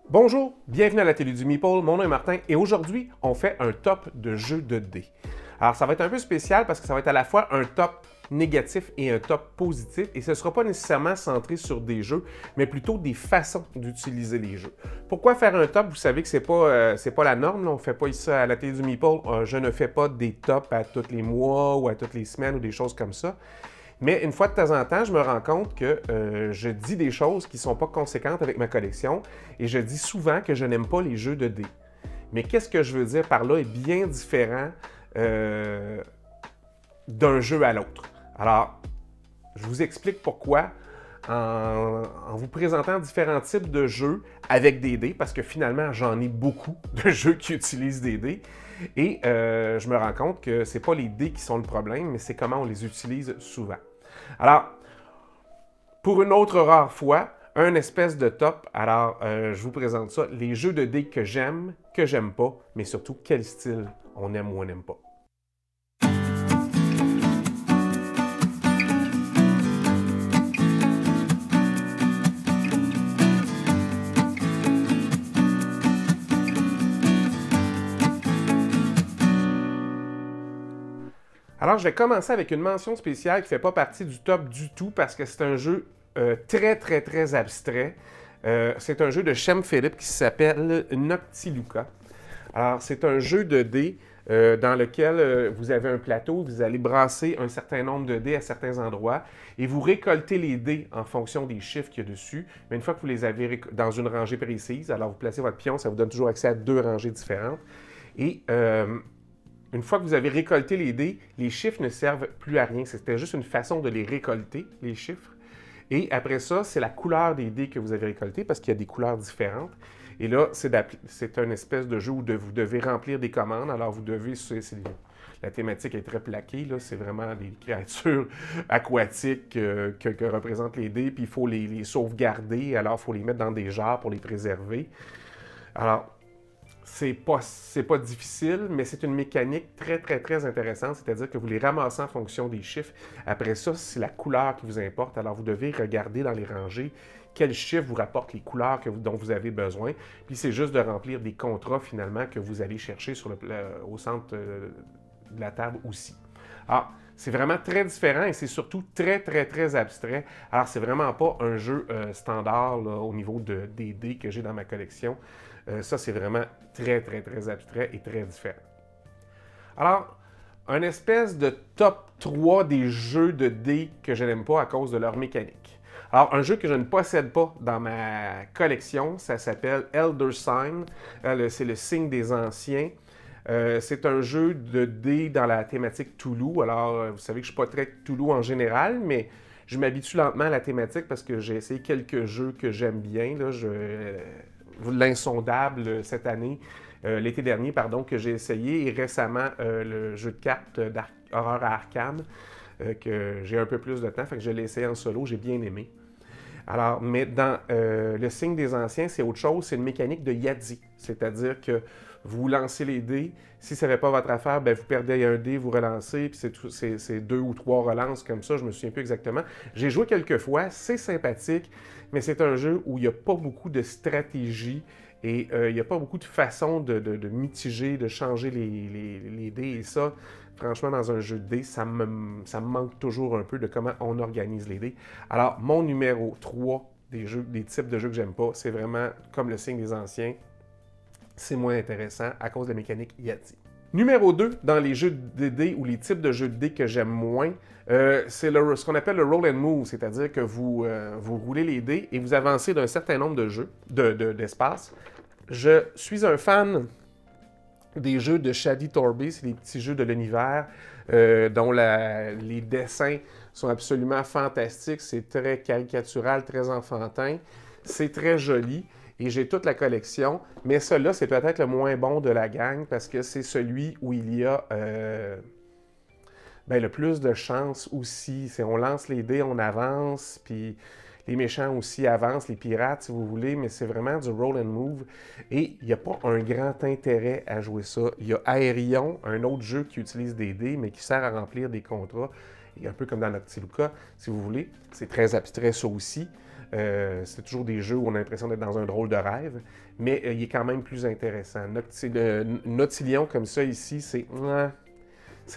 Bonjour, bienvenue à la télé du Meeple, mon nom est Martin et aujourd'hui on fait un top de jeux de dés. Alors ça va être un peu spécial parce que ça va être à la fois un top négatif et un top positif et ce ne sera pas nécessairement centré sur des jeux, mais plutôt des façons d'utiliser les jeux. Pourquoi faire un top? Vous savez que c'est pas la norme, là. On ne fait pas ici à la télé du Meeple, je ne fais pas des tops à tous les mois ou à toutes les semaines ou des choses comme ça. Mais une fois de temps en temps, je me rends compte que je dis des choses qui ne sont pas conséquentes avec ma collection et je dis souvent que je n'aime pas les jeux de dés. Mais qu'est-ce que je veux dire par là est bien différent d'un jeu à l'autre. Alors, je vous explique pourquoi en vous présentant différents types de jeux avec des dés, parce que finalement, j'en ai beaucoup de jeux qui utilisent des dés. Et je me rends compte que ce n'est pas les dés qui sont le problème, mais c'est comment on les utilise souvent. Alors, pour une autre rare fois, un espèce de top. Alors, je vous présente ça. Les jeux de dés que j'aime pas, mais surtout quel style on aime ou on n'aime pas. Alors, je vais commencer avec une mention spéciale qui ne fait pas partie du top du tout parce que c'est un jeu très abstrait. C'est un jeu de Shem Philip qui s'appelle Noctiluca. Alors, c'est un jeu de dés dans lequel vous avez un plateau, vous allez brasser un certain nombre de dés à certains endroits et vous récoltez les dés en fonction des chiffres qu'il y a dessus. Mais une fois que vous les avez dans une rangée précise, alors vous placez votre pion, ça vous donne toujours accès à deux rangées différentes. Et une fois que vous avez récolté les dés, les chiffres ne servent plus à rien. C'était juste une façon de les récolter, les chiffres. Et après ça, c'est la couleur des dés que vous avez récoltés parce qu'il y a des couleurs différentes. Et là, c'est un espèce de jeu où vous devez remplir des commandes. Alors, vous devez... La thématique est très plaquée. C'est vraiment des créatures aquatiques que représentent les dés. Puis, il faut les sauvegarder. Alors, il faut les mettre dans des jarres pour les préserver. Alors, c'est pas difficile, mais c'est une mécanique très intéressante, c'est-à-dire que vous les ramassez en fonction des chiffres. Après ça, c'est la couleur qui vous importe, alors vous devez regarder dans les rangées quels chiffres vous rapportent les couleurs dont vous avez besoin. Puis c'est juste de remplir des contrats finalement que vous allez chercher au centre de la table aussi. Alors, c'est vraiment très différent et c'est surtout très abstrait. Alors, c'est vraiment pas un jeu standard là, au niveau des dés que j'ai dans ma collection. Ça, c'est vraiment très abstrait et très différent. Alors, un espèce de top 3 des jeux de dés que je n'aime pas à cause de leur mécanique. Alors, un jeu que je ne possède pas dans ma collection, ça s'appelle Elder Sign. C'est le signe des anciens. C'est un jeu de dés dans la thématique Toulouse. Alors, vous savez que je ne suis pas très Toulouse en général, mais je m'habitue lentement à la thématique parce que j'ai essayé quelques jeux que j'aime bien. Là, l'Insondable cette année, l'été dernier, pardon, que j'ai essayé, et récemment le jeu de cartes d'horreur à Arkham, que j'ai un peu plus de temps, fait que je l'ai essayé en solo, j'ai bien aimé. Alors, mais dans le signe des anciens, c'est autre chose, c'est une mécanique de Yadi, c'est-à-dire que vous lancez les dés, si ça ne fait pas votre affaire, ben vous perdez un dé, vous relancez, puis c'est 2 ou 3 relances comme ça, je me souviens plus exactement. J'ai joué quelques fois, c'est sympathique, mais c'est un jeu où il n'y a pas beaucoup de stratégie et il n'y a pas beaucoup de façons de mitiger, de changer les dés. Et ça, franchement, dans un jeu de dés, ça me manque toujours un peu de comment on organise les dés. Alors, mon numéro 3 des types de jeux que j'aime pas, c'est vraiment comme le signe des anciens. C'est moins intéressant à cause de la mécanique Yati. Numéro 2, dans les jeux de dés ou les types de jeux de dés que j'aime moins, c'est ce qu'on appelle le roll and move, c'est-à-dire que vous roulez les dés et vous avancez d'un certain nombre de jeux, d'espace. Je suis un fan des jeux de Shadi Torbey, c'est des petits jeux de l'univers dont les dessins sont absolument fantastiques. C'est très caricatural, très enfantin. C'est très joli et j'ai toute la collection. Mais celui-là, c'est peut-être le moins bon de la gang parce que c'est celui où il y a le plus de chance aussi. On lance les dés, on avance, puis les méchants aussi avancent, les pirates si vous voulez, mais c'est vraiment du roll and move. Et il n'y a pas un grand intérêt à jouer ça. Il y a Aerion, un autre jeu qui utilise des dés, mais qui sert à remplir des contrats. Et un peu comme dans Noctiluca, si vous voulez. C'est très abstrait ça aussi. C'est toujours des jeux où on a l'impression d'être dans un drôle de rêve, mais il est quand même plus intéressant. Nautilion comme ça ici, c'est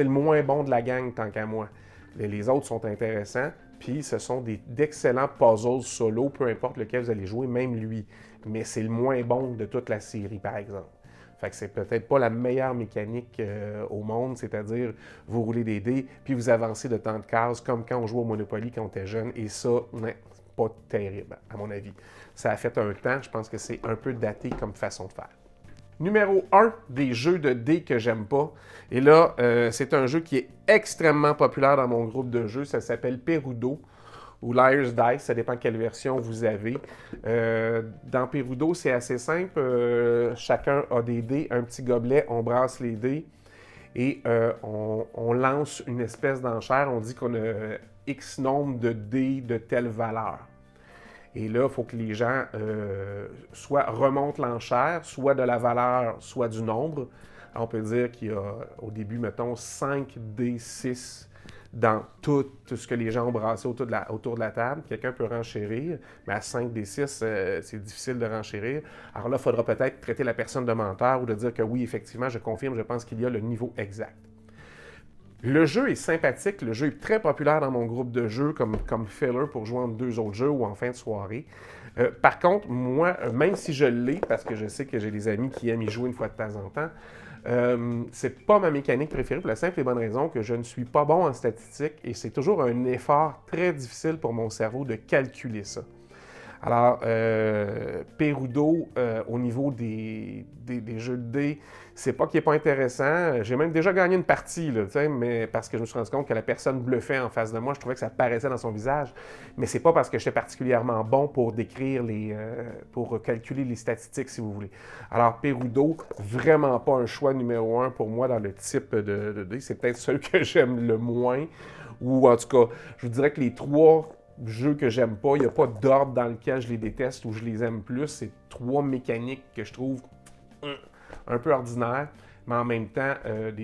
le moins bon de la gang tant qu'à moi. Les autres sont intéressants, puis ce sont d'excellents puzzles solo, peu importe lequel vous allez jouer, même lui. Mais c'est le moins bon de toute la série, par exemple. Fait que c'est peut-être pas la meilleure mécanique au monde, c'est-à-dire vous roulez des dés, puis vous avancez de temps de cases, comme quand on jouait au Monopoly quand on était jeune, et ça, c'est pas terrible, à mon avis. Ça a fait un temps, je pense que c'est un peu daté comme façon de faire. Numéro 1 des jeux de dés que j'aime pas. Et là, c'est un jeu qui est extrêmement populaire dans mon groupe de jeux. Ça s'appelle Perudo ou Liar's Dice. Ça dépend quelle version vous avez. Dans Perudo, c'est assez simple. Chacun a des dés, un petit gobelet, on brasse les dés et on lance une espèce d'enchère. On dit qu'on a X nombre de dés de telle valeur. Et là, il faut que les gens soit remontent l'enchère, soit de la valeur, soit du nombre. Alors, on peut dire qu'il y a, au début, mettons, 5 D6 dans tout ce que les gens ont brassé autour de la table. Quelqu'un peut renchérir, mais à 5 D6, c'est difficile de renchérir. Alors là, il faudra peut-être traiter la personne de menteur ou de dire que oui, effectivement, je confirme, je pense qu'il y a le niveau exact. Le jeu est sympathique, le jeu est très populaire dans mon groupe de jeux comme filler pour jouer entre deux autres jeux ou en fin de soirée. Par contre, moi, même si je l'ai, parce que je sais que j'ai des amis qui aiment y jouer une fois de temps en temps, c'est pas ma mécanique préférée pour la simple et bonne raison que je ne suis pas bon en statistique et c'est toujours un effort très difficile pour mon cerveau de calculer ça. Alors, Perudo, au niveau des jeux de dés, c'est pas qu'il n'est pas intéressant. J'ai même déjà gagné une partie, là, mais parce que je me suis rendu compte que la personne bluffait en face de moi. Je trouvais que ça paraissait dans son visage. Mais c'est pas parce que j'étais particulièrement bon pour décrire pour calculer les statistiques, si vous voulez. Alors, Perudo, vraiment pas un choix numéro 1 pour moi dans le type de dés. C'est peut-être celui que j'aime le moins. Ou en tout cas, je vous dirais que les 3 jeux que j'aime pas, il n'y a pas d'ordre dans lequel je les déteste ou je les aime plus. C'est 3 mécaniques que je trouve un peu ordinaires, mais en même temps,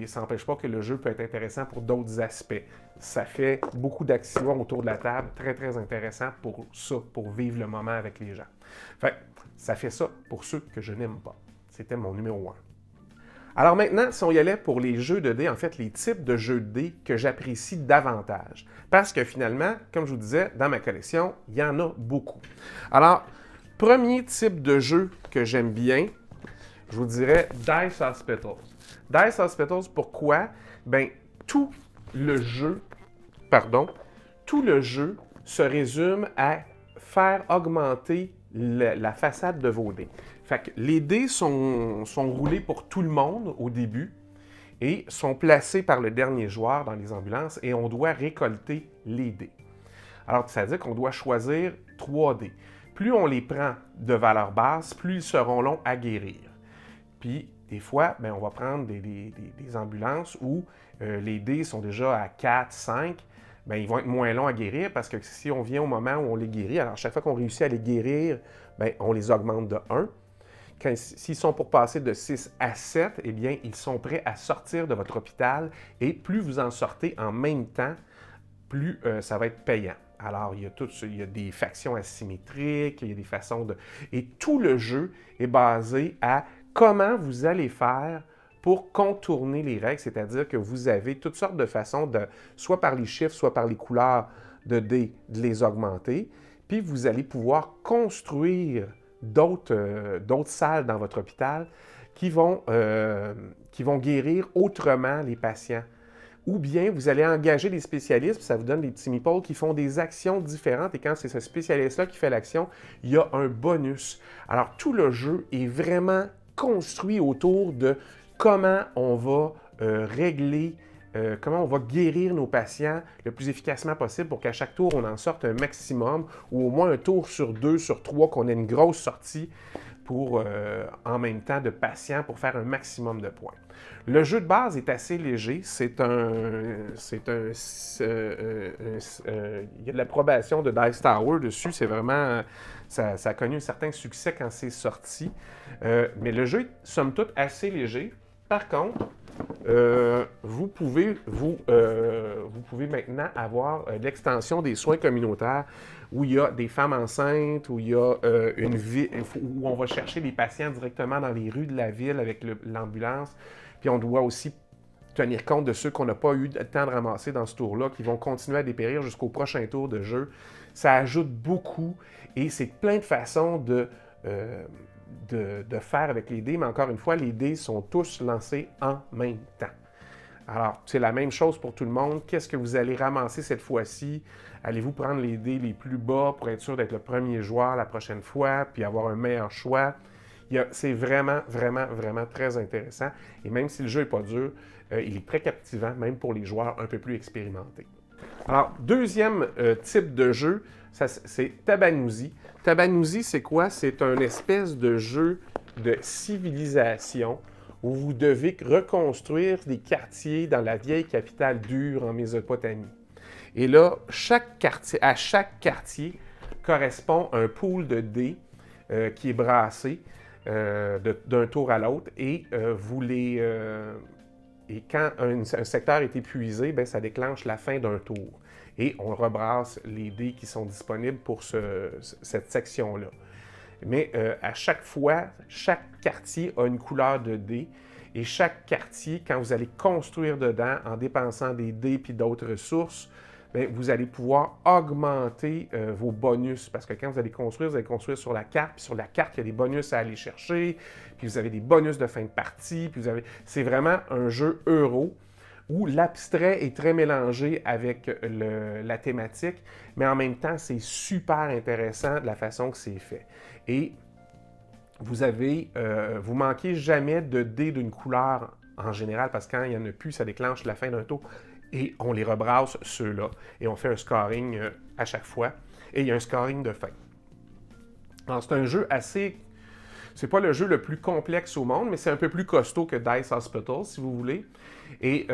ça n'empêche pas que le jeu peut être intéressant pour d'autres aspects. Ça fait beaucoup d'actions autour de la table, très très intéressant pour ça, pour vivre le moment avec les gens. Fait, ça fait ça pour ceux que je n'aime pas. C'était mon numéro 1. Alors maintenant, si on y allait pour les jeux de dés, en fait, les types de jeux de dés que j'apprécie davantage. Parce que finalement, comme je vous disais, dans ma collection, il y en a beaucoup. Alors, premier type de jeu que j'aime bien, je vous dirais Dice Hospitals. Dice Hospitals, pourquoi? Bien, tout le jeu se résume à faire augmenter la façade de vos dés. Fait que les dés sont roulés pour tout le monde au début et sont placés par le dernier joueur dans les ambulances et on doit récolter les dés. Alors, ça veut dire qu'on doit choisir 3 dés. Plus on les prend de valeur basse, plus ils seront longs à guérir. Puis, des fois, bien, on va prendre des ambulances où les dés sont déjà à 4, 5. Bien, ils vont être moins longs à guérir parce que si on vient au moment où on les guérit, alors chaque fois qu'on réussit à les guérir, bien, on les augmente de 1. S'ils sont pour passer de 6 à 7, eh bien, ils sont prêts à sortir de votre hôpital et plus vous en sortez en même temps, plus ça va être payant. Alors, il y a des factions asymétriques, il y a des façons de... Et tout le jeu est basé à comment vous allez faire pour contourner les règles, c'est-à-dire que vous avez toutes sortes de façons de, soit par les chiffres, soit par les couleurs de dés, de les augmenter, puis vous allez pouvoir construire d'autres salles dans votre hôpital qui vont guérir autrement les patients. Ou bien vous allez engager des spécialistes, puis ça vous donne des petits meeples qui font des actions différentes, et quand c'est ce spécialiste-là qui fait l'action, il y a un bonus. Alors tout le jeu est vraiment construit autour de comment on va régler, comment on va guérir nos patients le plus efficacement possible pour qu'à chaque tour, on en sorte un maximum, ou au moins un tour sur 2, sur 3, qu'on ait une grosse sortie pour, en même temps, de patients pour faire un maximum de points. Le jeu de base est assez léger. Il y a de l'approbation de Dice Tower dessus. C'est vraiment... Ça a connu un certain succès quand c'est sorti. Mais le jeu est, somme toute, assez léger. Par contre, vous pouvez maintenant avoir l'extension des soins communautaires où il y a des femmes enceintes, où il y a où on va chercher des patients directement dans les rues de la ville avec l'ambulance. Puis on doit aussi tenir compte de ceux qu'on n'a pas eu le temps de ramasser dans ce tour-là, qui vont continuer à dépérir jusqu'au prochain tour de jeu. Ça ajoute beaucoup et c'est plein de façons de faire avec les dés, mais encore une fois, les dés sont tous lancés en même temps. Alors, c'est la même chose pour tout le monde. Qu'est-ce que vous allez ramasser cette fois-ci? Allez-vous prendre les dés les plus bas pour être sûr d'être le premier joueur la prochaine fois, puis avoir un meilleur choix? C'est vraiment, vraiment, vraiment très intéressant. Et même si le jeu n'est pas dur, il est très captivant, même pour les joueurs un peu plus expérimentés. Alors, deuxième type de jeu, c'est Tabanousi. Tabanousi, c'est quoi? C'est un espèce de jeu de civilisation où vous devez reconstruire des quartiers dans la vieille capitale d'Ur en Mésopotamie. Et là, à chaque quartier correspond un pool de dés qui est brassé d'un tour à l'autre et et quand un secteur est épuisé, bien, ça déclenche la fin d'un tour. Et on rebrasse les dés qui sont disponibles pour cette section-là. Mais à chaque fois, chaque quartier a une couleur de dés. Et chaque quartier, quand vous allez construire dedans, en dépensant des dés puis d'autres ressources, bien, vous allez pouvoir augmenter vos bonus. Parce que quand vous allez construire sur la carte. Puis sur la carte, il y a des bonus à aller chercher. Puis vous avez des bonus de fin de partie. Puis c'est vraiment un jeu euro où l'abstrait est très mélangé avec la thématique. Mais en même temps, c'est super intéressant de la façon que c'est fait. Et vous manquez jamais de dés d'une couleur en général. Parce que quand il n'y en a plus, ça déclenche la fin d'un tour. Et on les rebrasse, ceux-là, et on fait un scoring à chaque fois. Et il y a un scoring de fin. Alors, c'est un jeu assez... C'est pas le jeu le plus complexe au monde, mais c'est un peu plus costaud que Dice Hospital, si vous voulez. Et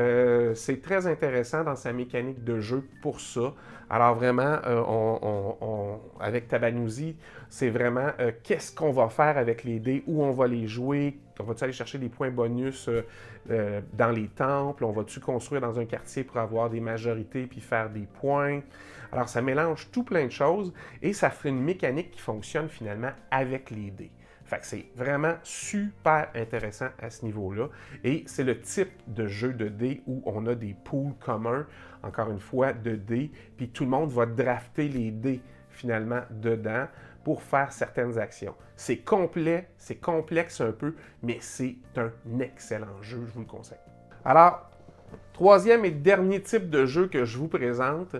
c'est très intéressant dans sa mécanique de jeu pour ça. Alors vraiment, avec Tabanousi, c'est vraiment qu'est-ce qu'on va faire avec les dés, où on va les jouer, on va-tu aller chercher des points bonus dans les temples, on va-tu construire dans un quartier pour avoir des majorités puis faire des points. Alors ça mélange tout plein de choses et ça fait une mécanique qui fonctionne finalement avec les dés. Fait que c'est vraiment super intéressant à ce niveau-là. Et c'est le type de jeu de dés où on a des pools communs, encore une fois, de dés, puis tout le monde va drafter les dés finalement dedans pour faire certaines actions. C'est complet, c'est complexe un peu, mais c'est un excellent jeu, je vous le conseille. Alors, troisième et dernier type de jeu que je vous présente,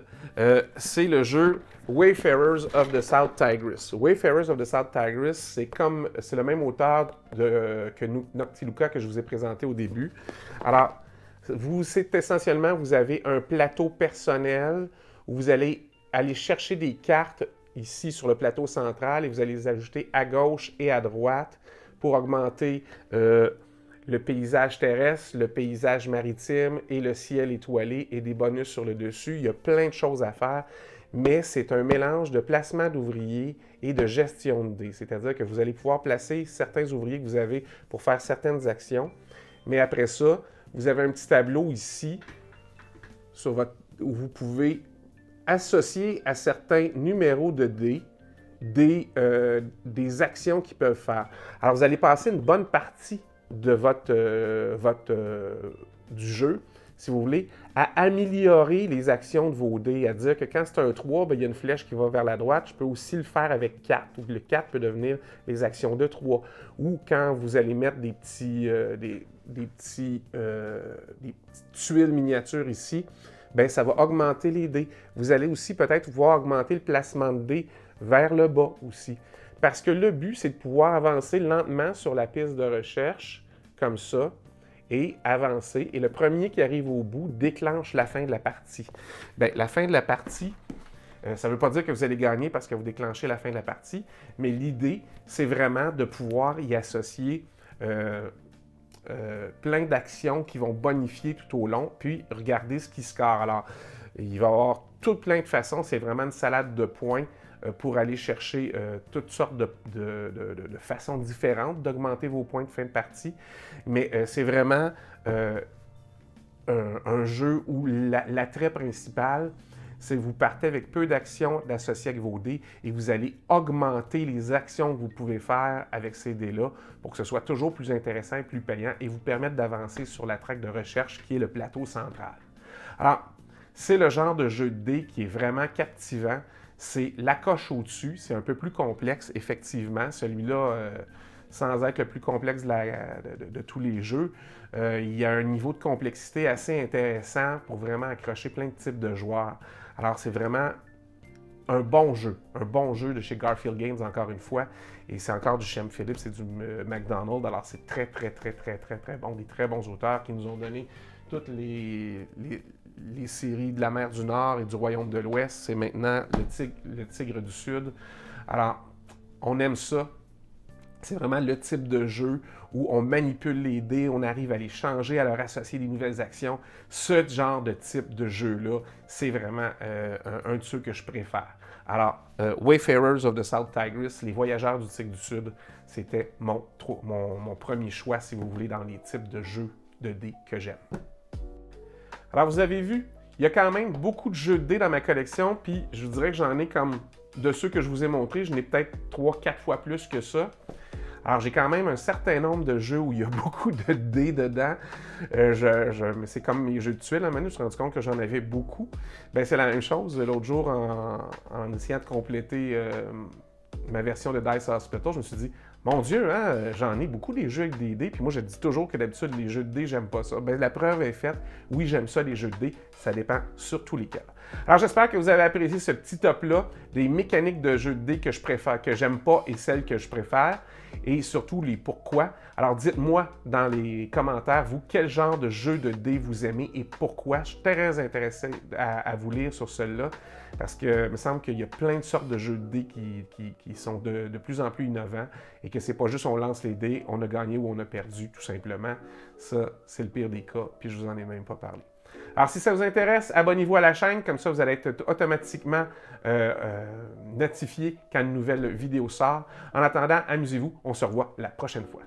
c'est le jeu Wayfarers of the South Tigris. Wayfarers of the South Tigris, c'est le même auteur que Noctiluca que je vous ai présenté au début. Alors, c'est essentiellement, vous avez un plateau personnel où vous allez aller chercher des cartes ici sur le plateau central et vous allez les ajouter à gauche et à droite pour augmenter le paysage terrestre, le paysage maritime et le ciel étoilé et des bonus sur le dessus. Il y a plein de choses à faire, mais c'est un mélange de placement d'ouvriers et de gestion de dés. C'est-à-dire que vous allez pouvoir placer certains ouvriers que vous avez pour faire certaines actions, mais après ça, vous avez un petit tableau ici où vous pouvez associer à certains numéros de dés des actions qu'ils peuvent faire. Alors, vous allez passer une bonne partie de du jeu, si vous voulez, à améliorer les actions de vos dés, à dire que quand c'est un 3, bien, il y a une flèche qui va vers la droite. Je peux aussi le faire avec 4, ou le 4 peut devenir les actions de 3. Ou quand vous allez mettre des petites tuiles miniatures ici, bien, ça va augmenter les dés. Vous allez aussi peut-être pouvoir augmenter le placement de dés vers le bas aussi. Parce que le but, c'est de pouvoir avancer lentement sur la piste de recherche, comme ça, et avancer. Et le premier qui arrive au bout déclenche la fin de la partie. Bien, la fin de la partie, ça ne veut pas dire que vous allez gagner parce que vous déclenchez la fin de la partie, mais l'idée, c'est vraiment de pouvoir y associer plein d'actions qui vont bonifier tout au long, puis regarder ce qui score. Alors, il va y avoir tout plein de façons. C'est vraiment une salade de points pour aller chercher toutes sortes de façons différentes d'augmenter vos points de fin de partie. Mais c'est vraiment un jeu où l'attrait principal, c'est que vous partez avec peu d'actions associées avec vos dés et vous allez augmenter les actions que vous pouvez faire avec ces dés-là pour que ce soit toujours plus intéressant et plus payant et vous permettre d'avancer sur la traque de recherche qui est le plateau central. Alors, c'est le genre de jeu de dés qui est vraiment captivant. C'est la coche au-dessus, c'est un peu plus complexe, effectivement. Celui-là, sans être le plus complexe de tous les jeux, il y a un niveau de complexité assez intéressant pour vraiment accrocher plein de types de joueurs. Alors, c'est vraiment un bon jeu de chez Garphield Games, encore une fois. Et c'est encore du Shem Phillips, c'est du McDonald. Alors, c'est très bon. Des très bons auteurs qui nous ont donné toutes les séries de la mer du Nord et du Royaume de l'Ouest. C'est maintenant le Tigre du Sud. Alors, on aime ça. C'est vraiment le type de jeu où on manipule les dés, on arrive à les changer, à leur associer des nouvelles actions. Ce genre de type de jeu-là, c'est vraiment un de ceux que je préfère. Alors, Wayfarers of the South Tigris, les voyageurs du Tigre du Sud, c'était mon premier choix, si vous voulez, dans les types de jeux de dés que j'aime. Alors, vous avez vu, il y a quand même beaucoup de jeux de dés dans ma collection, puis je vous dirais que j'en ai comme, de ceux que je vous ai montrés, je n'ai peut-être 3-4 fois plus que ça. Alors, j'ai quand même un certain nombre de jeux où il y a beaucoup de dés dedans. Mais c'est comme mes jeux de tuiles. Maintenant, je me suis rendu compte que j'en avais beaucoup. Bien, c'est la même chose. L'autre jour, en essayant de compléter ma version de Dice Hospital, je me suis dit, mon Dieu, hein, j'en ai beaucoup des jeux avec des dés. Puis moi, je dis toujours que d'habitude, les jeux de dés, j'aime pas ça. Bien, la preuve est faite. Oui, j'aime ça, les jeux de dés. Ça dépend surtout lesquels. Alors, j'espère que vous avez apprécié ce petit top-là des mécaniques de jeux de dés que je préfère, que j'aime pas et celles que je préfère, et surtout les pourquoi. Alors, dites-moi dans les commentaires, vous, quel genre de jeu de dés vous aimez et pourquoi. Je suis très intéressé à vous lire sur ceux-là, parce que il me semble qu'il y a plein de sortes de jeux de dés qui sont de plus en plus innovants, et que c'est pas juste on lance les dés, on a gagné ou on a perdu, tout simplement. Ça, c'est le pire des cas, puis je vous en ai même pas parlé. Alors, si ça vous intéresse, abonnez-vous à la chaîne, comme ça vous allez être automatiquement notifié quand une nouvelle vidéo sort. En attendant, amusez-vous, on se revoit la prochaine fois.